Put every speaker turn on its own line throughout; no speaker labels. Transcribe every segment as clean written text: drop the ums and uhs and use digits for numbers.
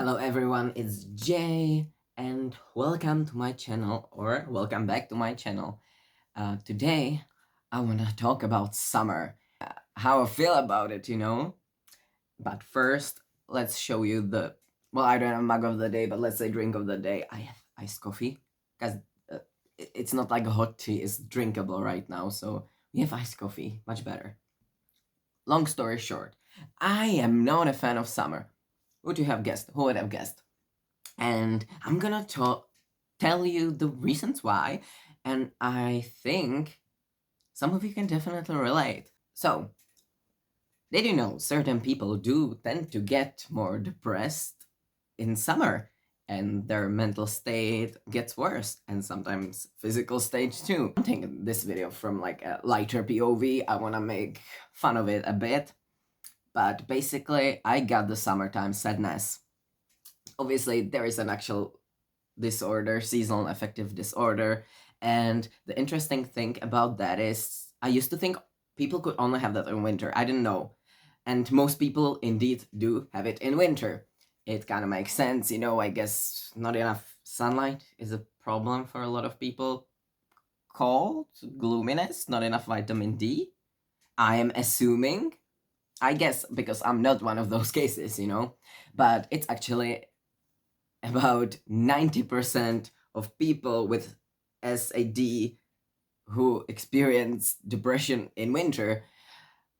Hello everyone, it's Jay and welcome to my channel or welcome back to my channel. Today I want to talk about summer, how I feel about it. But first, let's show you I don't have mug of the day, but let's say drink of the day. I have iced coffee because it's not like a hot tea, it's drinkable right now. So we have iced coffee, much better. Long story short, I am not a fan of summer. Would you have guessed? Who would have guessed? And I'm gonna tell you the reasons why, and I think some of you can definitely relate. So, did you know certain people do tend to get more depressed in summer, and their mental state gets worse, and sometimes physical state too? I'm taking this video from like a lighter POV. I wanna make fun of it a bit, but basically, I got the summertime sadness. Obviously, there is an actual disorder, seasonal affective disorder. And the interesting thing about that is, I used to think people could only have that in winter. I didn't know. And most people indeed do have it in winter. It kind of makes sense, I guess not enough sunlight is a problem for a lot of people. Cold, gloominess, not enough vitamin D. I am assuming, I guess, because I'm not one of those cases. But it's actually about 90% of people with SAD who experience depression in winter.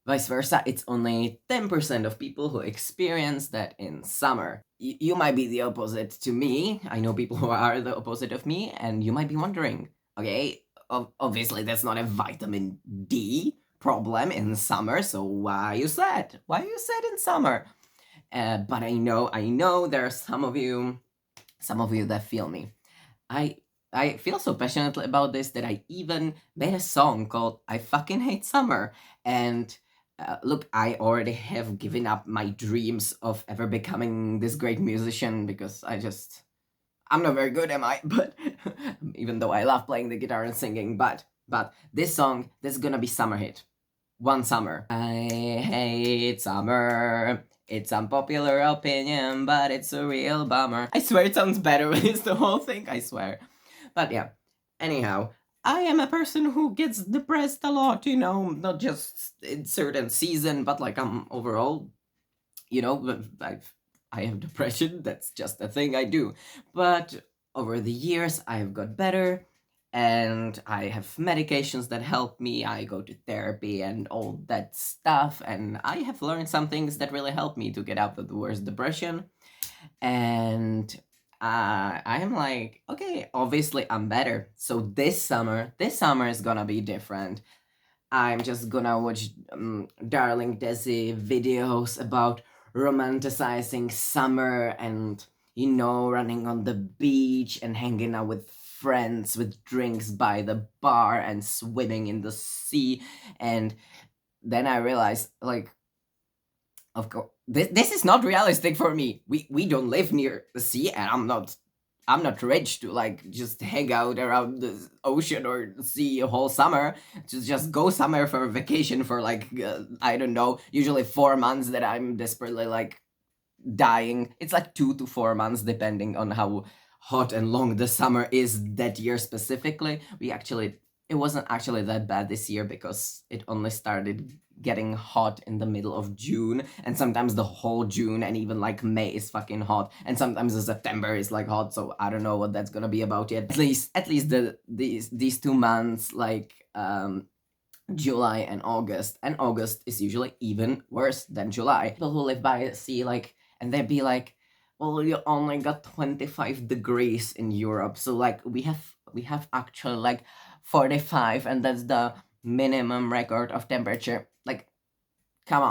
Vice versa, it's only 10% of people who experience that in summer. You might be the opposite to me. I know people who are the opposite of me, and you might be wondering, okay, obviously that's not a vitamin D problem in summer, so why you sad? Why you sad in summer? But I know there are some of you that feel me. I I feel so passionately about this that I even made a song called I Fucking Hate Summer. And look, I already have given up my dreams of ever becoming this great musician because I'm not very good, am I? But even though I love playing the guitar and singing, but this song, this is gonna be summer hit. One summer. I hate summer. It's unpopular opinion, but it's a real bummer. I swear it sounds better when it's the whole thing, I swear. But yeah, anyhow, I am a person who gets depressed a lot, not just in certain season, but like I'm overall, I have depression, that's just a thing I do. But over the years, I have got better, and I have medications that help me. I go to therapy and all that stuff, and I have learned some things that really help me to get out of the worst depression. And I am like, okay, obviously I'm better. So this summer is gonna be different. I'm just gonna watch Darling Desi videos about romanticizing summer and, running on the beach and hanging out with friends with drinks by the bar and swimming in the sea. And then I realized, like, of course, this is not realistic for me. We don't live near the sea, and I'm not rich to like just hang out around the ocean or the sea a whole summer. To just go somewhere for a vacation for like I don't know, usually 4 months that I'm desperately like dying. It's like 2 to 4 months depending on how hot and long the summer is that year specifically. It wasn't actually that bad this year because it only started getting hot in the middle of June, and sometimes the whole June and even like May is fucking hot, and sometimes the September is like hot. So I don't know what that's gonna be about yet. At least these 2 months, like July and August is usually even worse than July. People who live by the sea, like, and they'd be like, well, you only got 25 degrees in Europe, so like we have actually like 45, and that's the minimum record of temperature. Like, come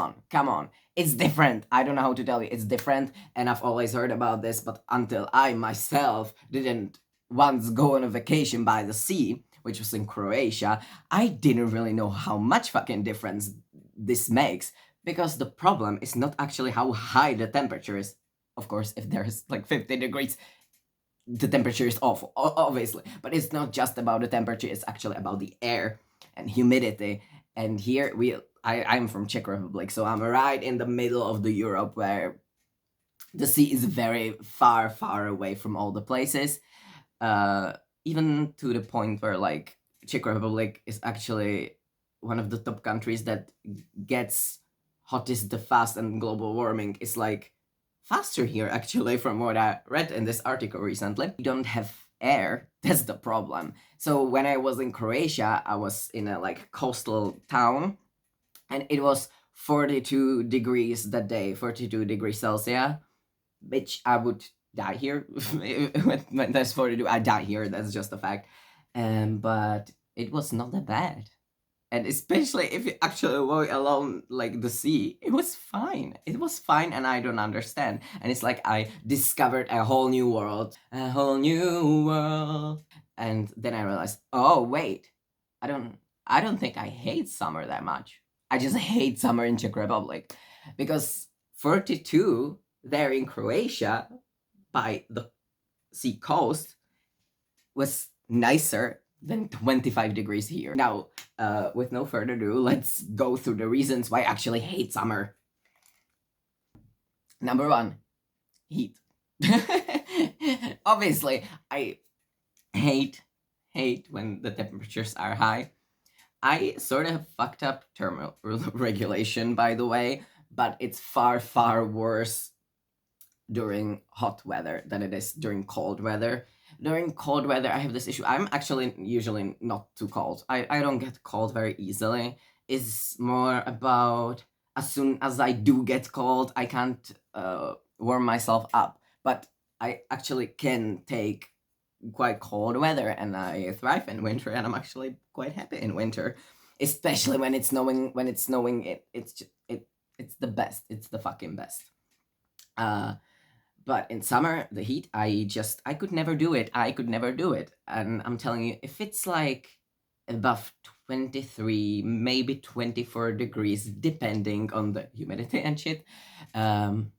on, it's different. I don't know how to tell you, it's different, and I've always heard about this, but until I myself didn't once go on a vacation by the sea, which was in Croatia, I didn't really know how much fucking difference this makes, because the problem is not actually how high the temperature is. Of course, if there's like 50 degrees, the temperature is awful, obviously, but it's not just about the temperature, it's actually about the air and humidity. And here I'm from Czech Republic, so I'm right in the middle of the Europe where The sea is very far, far away from all the places. Uh, Even to the point where like Czech Republic is actually one of the top countries that gets hottest the fast, and global warming is like faster here actually from what I read in this article recently. We don't have air. That's the problem. So when I was in Croatia, I was in a like coastal town, and it was 42 degrees that day, 42 degrees Celsius, which I would die here. When there's 42, I die here. That's just a fact. But it was not that bad. And especially if you actually walk along like the sea, it was fine. It was fine, and I don't understand. And it's like I discovered a whole new world, a whole new world. And then I realized, oh wait, I don't, I don't think I hate summer that much. I just hate summer in Czech Republic, because 42 there in Croatia by the sea coast was nicer than 25 degrees here. Now, with no further ado, let's go through the reasons why I actually hate summer. Number one, heat. Obviously, I hate when the temperatures are high. I sort of fucked up thermal regulation, by the way, but it's far, far worse during hot weather than it is during cold weather. During cold weather, I have this issue. I'm actually usually not too cold. I don't get cold very easily. It's more about as soon as I do get cold, I can't warm myself up. But I actually can take quite cold weather, and I thrive in winter, and I'm actually quite happy in winter, especially when it's snowing. When it's snowing, it's the best. It's the fucking best. Uh, but in summer, the heat, I could never do it. I could never do it. And I'm telling you, if it's like above 23, maybe 24 degrees, depending on the humidity and shit, um,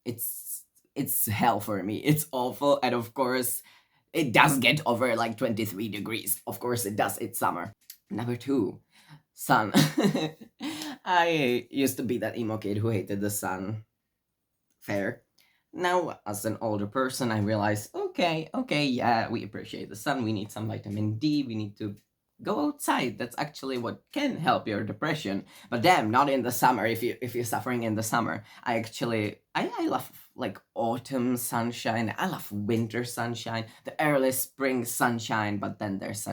it's hell for me. It's awful. And of course, it does get over like 23 degrees. Of course it does. It's summer. Number two, sun. I used to be that emo kid who hated the sun. Fair. Now, as an older person, I realize, okay, yeah, we appreciate the sun. We need some vitamin D. We need to go outside. That's actually what can help your depression. But damn, not in the summer. If you're suffering in the summer, I love like autumn sunshine. I love winter sunshine. The early spring sunshine. But then there's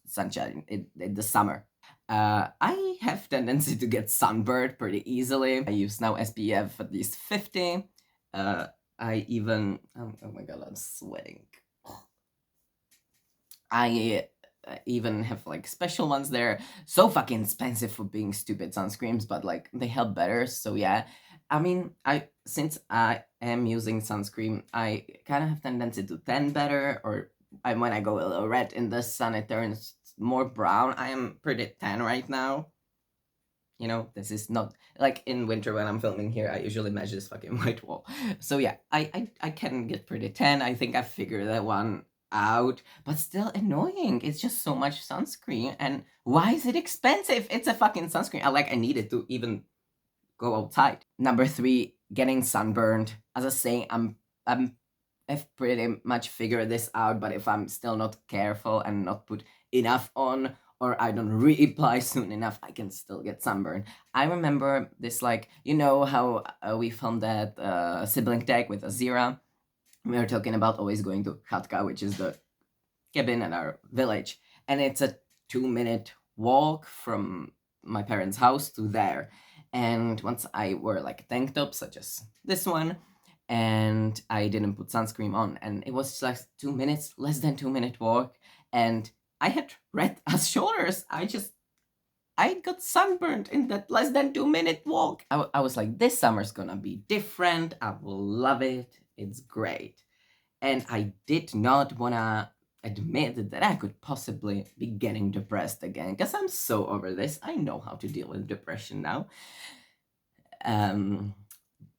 sunshine in the summer. I have tendency to get sunburned pretty easily. I use now SPF at least 50. I even oh my god, I'm sweating. I even have like special ones there. So fucking expensive for being stupid sunscreens, but like they help better. So yeah, I mean, since I am using sunscreen, I kind of have tendency to tan better, or when I go a little red in the sun, it turns more brown. I am pretty tan right now. You know, this is not like in winter when I'm filming here. I usually measure this fucking white wall. So yeah, I can get pretty tan. I think I figured that one out, but still annoying. It's just so much sunscreen, and why is it expensive? It's a fucking sunscreen. I needed to even go outside. Number three, getting sunburned. As I say, I've pretty much figured this out, but if I'm still not careful and not put enough on, or I don't reapply soon enough, I can still get sunburn. I remember this, like, you know how we filmed that sibling tag with Azira? We were talking about always going to Chatka, which is the cabin in our village, and it's a 2-minute walk from my parents' house to there. And once I wore like a tank top, such as this one, and I didn't put sunscreen on, and it was like 2 minutes, less than 2-minute walk, and I had red as shoulders. I got sunburned in that less than 2-minute walk. I was like, this summer's gonna be different. I will love it. It's great. And I did not wanna admit that I could possibly be getting depressed again, because I'm so over this. I know how to deal with depression now.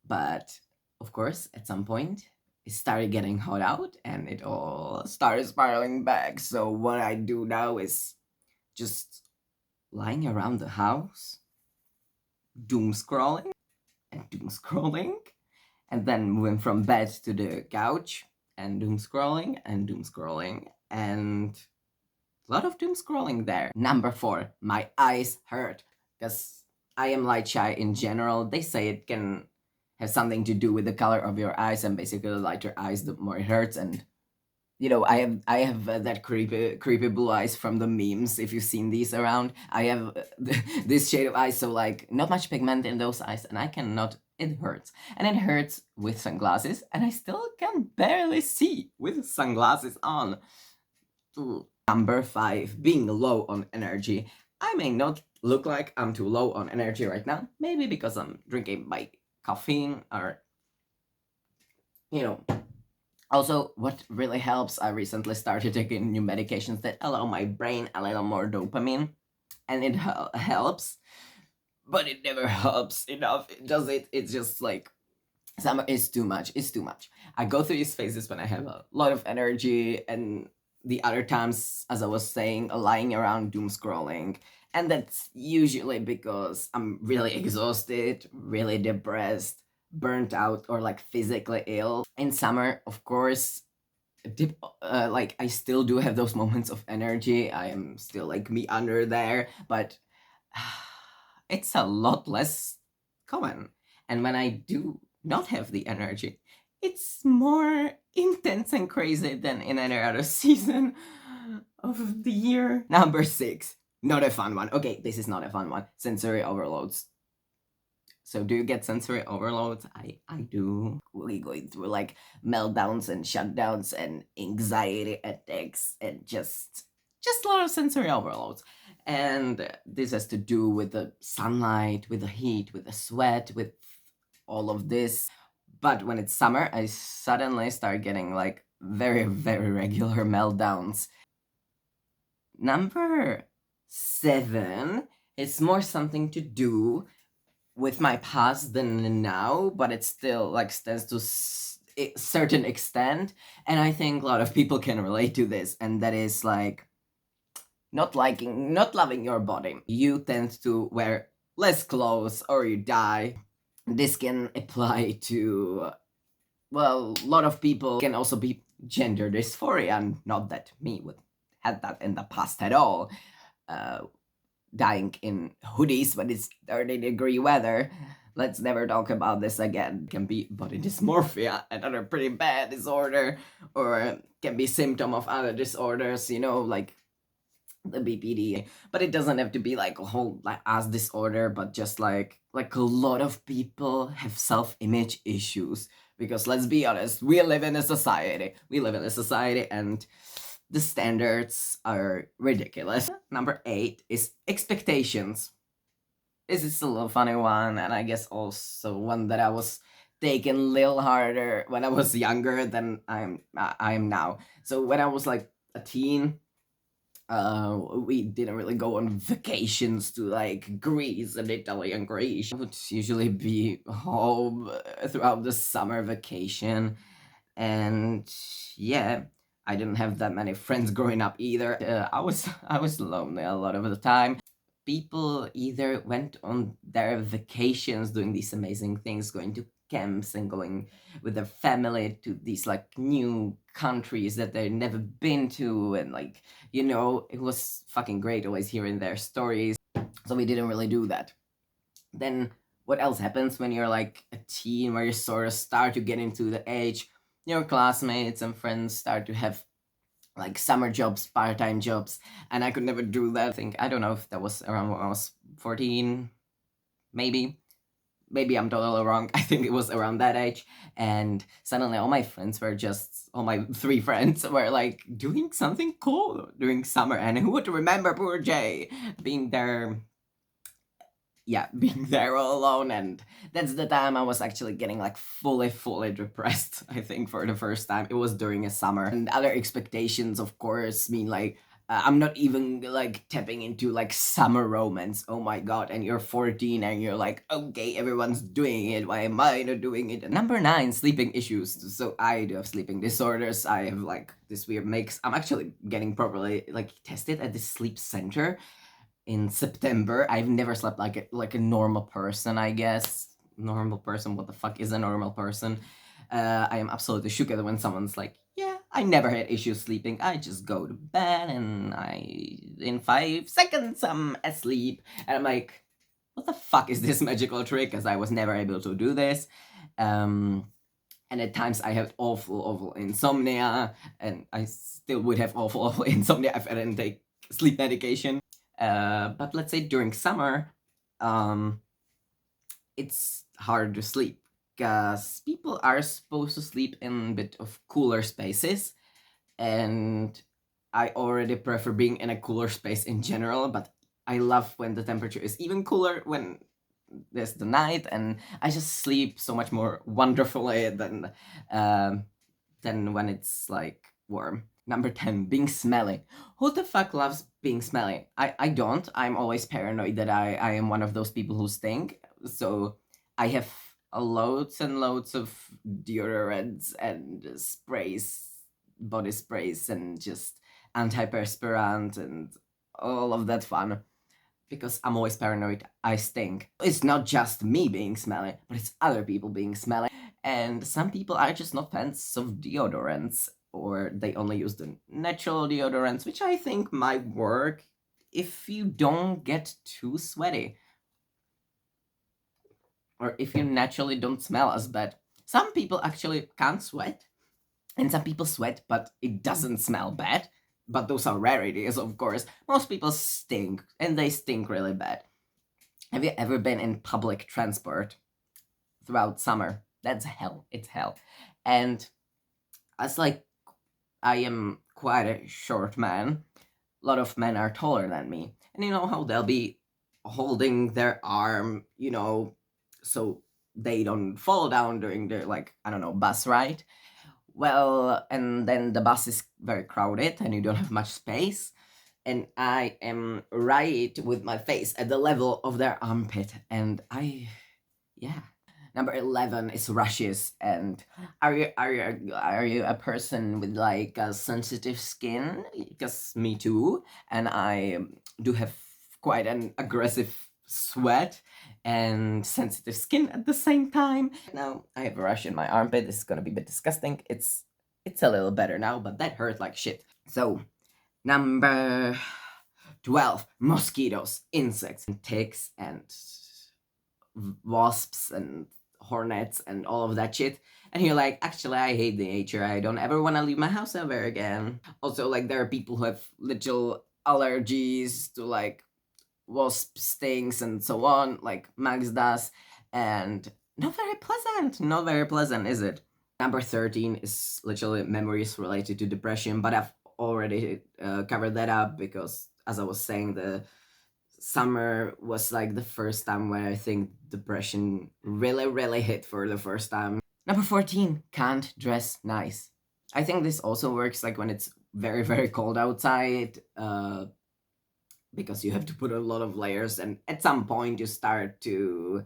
But of course, at some point, it started getting hot out and it all started spiraling back. So what I do now is just lying around the house, doom scrolling and doom scrolling, and then moving from bed to the couch and doom scrolling and doom scrolling and a lot of doom scrolling there. Number 4, my eyes hurt because I am light shy in general. They say it can have something to do with the color of your eyes, and basically the lighter eyes, the more it hurts. And I have that creepy blue eyes from the memes. If you've seen these around, I have this shade of eyes, so like not much pigment in those eyes, and I cannot. It hurts, and it hurts with sunglasses, and I still can barely see with sunglasses on. Ooh. Number 5, being low on energy. I may not look like I'm too low on energy right now, maybe because I'm drinking my caffeine or you know. Also, what really helps, I recently started taking new medications that allow my brain a little more dopamine, and it helps, but it never helps enough, does it? It's just like summer is too much. It's too much. I go through these phases when I have a lot of energy, and the other times, as I was saying, lying around doom scrolling. And that's usually because I'm really exhausted, really depressed, burnt out, or like physically ill. In summer, of course, like I still do have those moments of energy. I am still like me under there, but it's a lot less common. And when I do not have the energy, it's more intense and crazy than in any other season of the year. Number 6, not a fun one. Okay, this is not a fun one. Sensory overloads. So do you get sensory overloads? I do. We going through like meltdowns and shutdowns and anxiety attacks and just a lot of sensory overloads. And this has to do with the sunlight, with the heat, with the sweat, with all of this. But when it's summer, I suddenly start getting like very, very regular meltdowns. Number 7 is more something to do with my past than now, but it still like stands to a certain extent. And I think a lot of people can relate to this, and that is like not loving your body. You tend to wear less clothes or you die. This can apply to, well, a lot of people. Can also be gender dysphoria, and not that me would had that in the past at all. Dying in hoodies when it's 30-degree weather. Let's never talk about this again. It can be body dysmorphia, another pretty bad disorder, or can be symptom of other disorders, like the BPD. But it doesn't have to be like a whole like ass disorder, but just like a lot of people have self-image issues, because let's be honest, we live in a society. And the standards are ridiculous. Number 8 is expectations. This is a little funny one, and I guess also one that I was taking a little harder when I was younger than I am now. So when I was like a teen, we didn't really go on vacations to like Greece and Italy and Greece. I would usually be home throughout the summer vacation, and yeah, I didn't have that many friends growing up either. I was lonely a lot of the time. People either went on their vacations doing these amazing things, going to camps and going with their family to these like new countries that they've never been to, and like it was fucking great always hearing their stories. So we didn't really do that. Then what else happens when you're like a teen, where you sort of start to get into the age your classmates and friends start to have like summer jobs, part-time jobs, and I could never do that. I don't know if that was around when I was 14, maybe. Maybe I'm totally wrong. I think it was around that age. And suddenly all my 3 friends were like doing something cool during summer. And who would remember poor Jay being there being there all alone. And that's the time I was actually getting like fully depressed. I think for the first time it was during a summer. And other expectations, of course, mean like I'm not even like tapping into like summer romance. Oh my god. And you're 14 and you're like, okay, everyone's doing it, why am I not doing it? And number 9, sleeping issues. So I do have sleeping disorders. I have like this weird mix. I'm actually getting properly like tested at this sleep center in September. I've never slept like a normal person, I guess. normal person. What the fuck is a normal person? I am absolutely shook at when someone's like, yeah, I never had issues sleeping. I just go to bed and in 5 seconds, I'm asleep. And I'm like, what the fuck is this magical trick? Because I was never able to do this. And at times I had awful insomnia, and I still would have awful insomnia if I didn't take sleep medication. But let's say during summer, um, it's hard to sleep because people are supposed to sleep in a bit of cooler spaces, and I already prefer being in a cooler space in general, but I love when the temperature is even cooler when there's the night, and I just sleep so much more wonderfully than when it's like warm. Number 10, being smelly. Who the fuck loves being smelly? I don't. I'm always paranoid that I am one of those people who stink. So I have loads and loads of deodorants and sprays, body sprays, and just antiperspirant and all of that fun. Because I'm always paranoid I stink. It's not just me being smelly, but it's other people being smelly. And some people are just not fans of deodorants, or they only use the natural deodorants, which I think might work if you don't get too sweaty. Or if you naturally don't smell as bad. Some people actually can't sweat, and some people sweat, but it doesn't smell bad. But those are rarities, of course. Most people stink, and they stink really bad. Have you ever been in public transport throughout summer? That's hell. It's hell. And as like I am quite a short man, a lot of men are taller than me. And you know how they'll be holding their arm, so they don't fall down during the, like, I don't know, bus ride. Well, and then the bus is very crowded and you don't have much space. And I am right with my face at the level of their armpit. And yeah. Number 11 is rushes. And are you a person with like a sensitive skin? Because me too. And I do have quite an aggressive sweat and sensitive skin at the same time. Now I have a rush in my armpit. This is gonna be a bit disgusting. It's a little better now, but that hurt like shit. So number 12, mosquitoes, insects, and ticks, and wasps, and hornets, and all of that shit. And you're like, actually, I hate the nature. I don't ever want to leave my house ever again. Also, like, there are people who have literal allergies to, like, wasp stings and so on, like Max does. And not very pleasant. Not very pleasant, is it? Number 13 is literally memories related to depression, but I've already covered that up because, as I was saying, the summer was like the first time where I think depression really hit for the first time. Number 14, can't dress nice. I think this also works like when it's very cold outside, because you have to put a lot of layers, and at some point you start to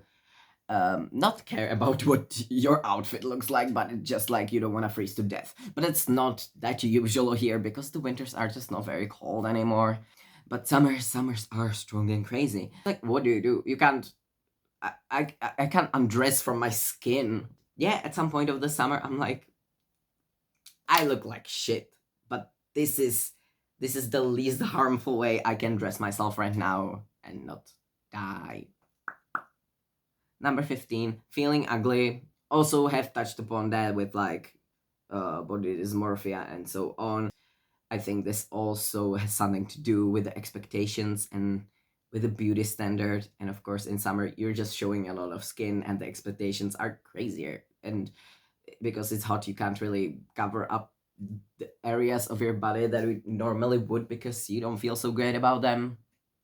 not care about what your outfit looks like, but it's just like you don't want to freeze to death. But it's not that usual here because the winters are just not very cold anymore. But summers are strong and crazy. Like, what do? You can't. I can't undress from my skin. Yeah, at some point of the summer, I'm like, I look like shit. But this is the least harmful way I can dress myself right now and not die. Number 15, feeling ugly. Also have touched upon that with like body dysmorphia and so on. I think this also has something to do with the expectations and with the beauty standard. And of course, in summer, you're just showing a lot of skin, and the expectations are crazier. And because it's hot, you can't really cover up the areas of your body that we normally would because you don't feel so great about them.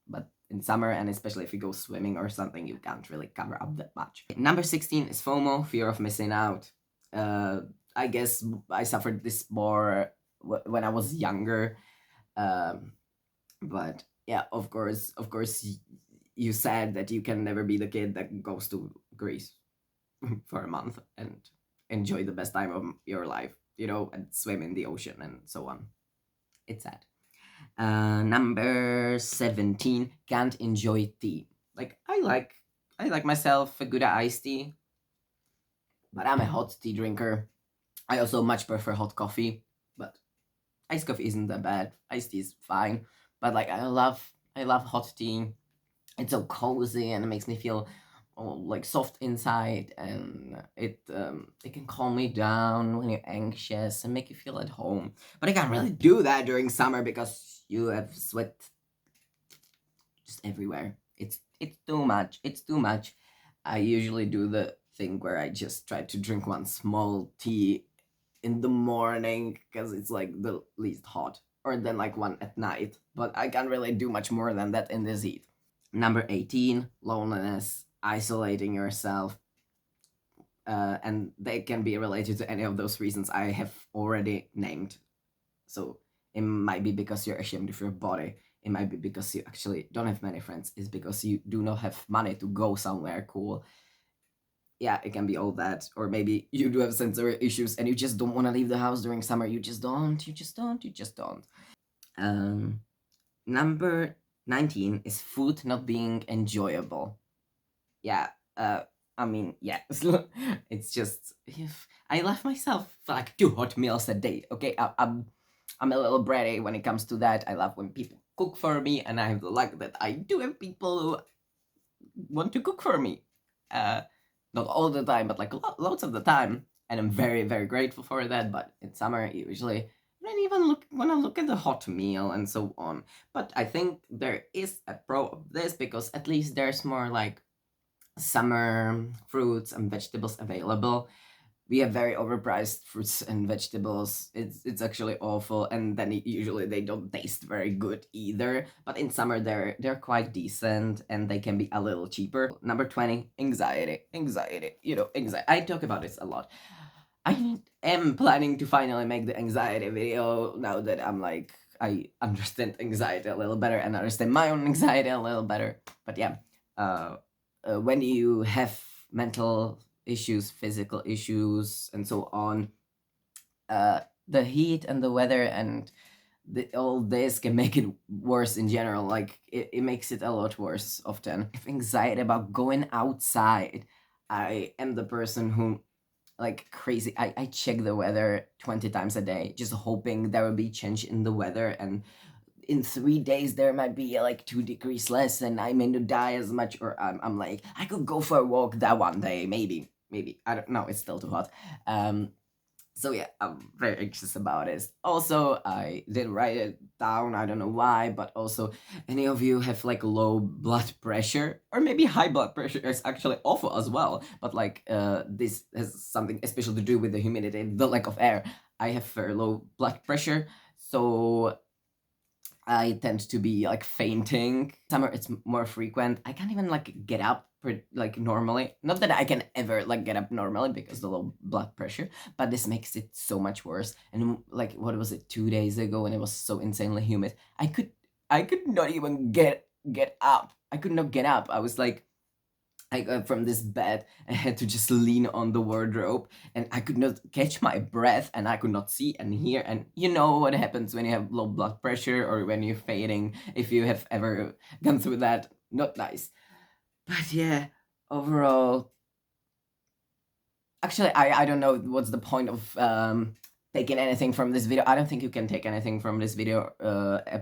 But in summer, and especially if you go swimming or something, you can't really cover up that much. Number 16 is FOMO, fear of missing out. I guess I suffered this more when I was younger. But yeah, of course, you said that you can never be the kid that goes to Greece for a month and enjoy the best time of your life, and swim in the ocean and so on. It's sad. Number 17, can't enjoy tea. Like, I like I like myself a good iced tea, but I'm a hot tea drinker. I also much prefer hot coffee, but iced coffee isn't that bad. Iced tea is fine, but like I love hot tea. It's so cozy and it makes me feel like soft inside, and it can calm me down when you're anxious and make you feel at home. But I can't really do that during summer because you have sweat just everywhere. It's too much. It's too much. I usually do the thing where I just try to drink one small tea in the morning because it's like the least hot, or then like one at night. But I can't really do much more than that in this heat. Number 18, loneliness, isolating yourself. And they can be related to any of those reasons I have already named. So it might be because you're ashamed of your body. It might be because you actually don't have many friends. It's because you do not have money to go somewhere cool. Yeah, it can be all that. Or maybe you do have sensory issues and you just don't want to leave the house during summer. You just don't. You just don't. You just don't. Um, Number 19 is food not being enjoyable. Yeah, I mean, yeah, it's just if I love myself for like 2 hot meals a day. Okay, I'm a little bratty when it comes to that. I love when people cook for me, and I have the luck that I do have people who want to cook for me. Uh, Not all the time, but like loads of the time, and I'm very very grateful for that. But in summer, usually I don't even look when I look at the hot meal and so on. But I think there is a pro of this because at least there's more like summer fruits and vegetables available. We have very overpriced fruits and vegetables. It's actually awful, and then usually they don't taste very good either. But in summer they're quite decent and they can be a little cheaper. Number 20, anxiety. Anxiety. Anxiety. I talk about this a lot. I am planning to finally make the anxiety video now that I'm like I understand anxiety a little better and understand my own anxiety a little better. But yeah, uh, when you have mental issues, physical issues, and so on, the heat and the weather and all this can make it worse in general. Like it makes it a lot worse often. If anxiety about going outside, I am the person who like crazy. I check the weather 20 times a day, just hoping there will be change in the weather, and in 3 days there might be like 2 degrees less and I may not die as much, or I'm like I could go for a walk that one day, maybe I don't know, it's still too hot. So yeah, I'm very anxious about it. Also, I did write it down, I don't know why, but also any of you have like low blood pressure or maybe high blood pressure is actually awful as well, but like this has something especially to do with the humidity, the lack of air. I have very low blood pressure, so I tend to be like fainting. Summer it's more frequent. I can't even like get up like normally. Not that I can ever like get up normally because the low blood pressure, but this makes it so much worse. And like what was it, 2 days ago when it was so insanely humid, I could not even get up. I could not get up. I was like I got from this bed and had to just lean on the wardrobe, and I could not catch my breath, and I could not see and hear. And you know what happens when you have low blood pressure or when you're fading, if you have ever gone through that, not nice. But yeah, overall, actually, I don't know what's the point of taking anything from this video. I don't think you can take anything from this video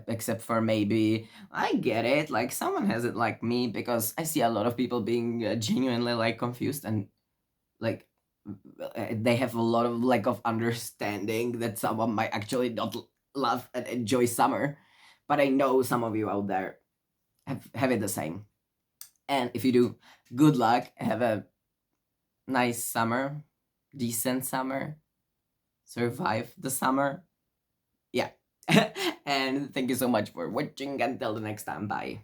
except for maybe I get it, like someone has it like me, because I see a lot of people being genuinely like confused and like they have a lot of lack of understanding that someone might actually not love and enjoy summer. But I know some of you out there have it the same, and if you do, good luck, have a nice summer, decent summer, survive the summer. Yeah. And thank you so much for watching. Until the next time, bye.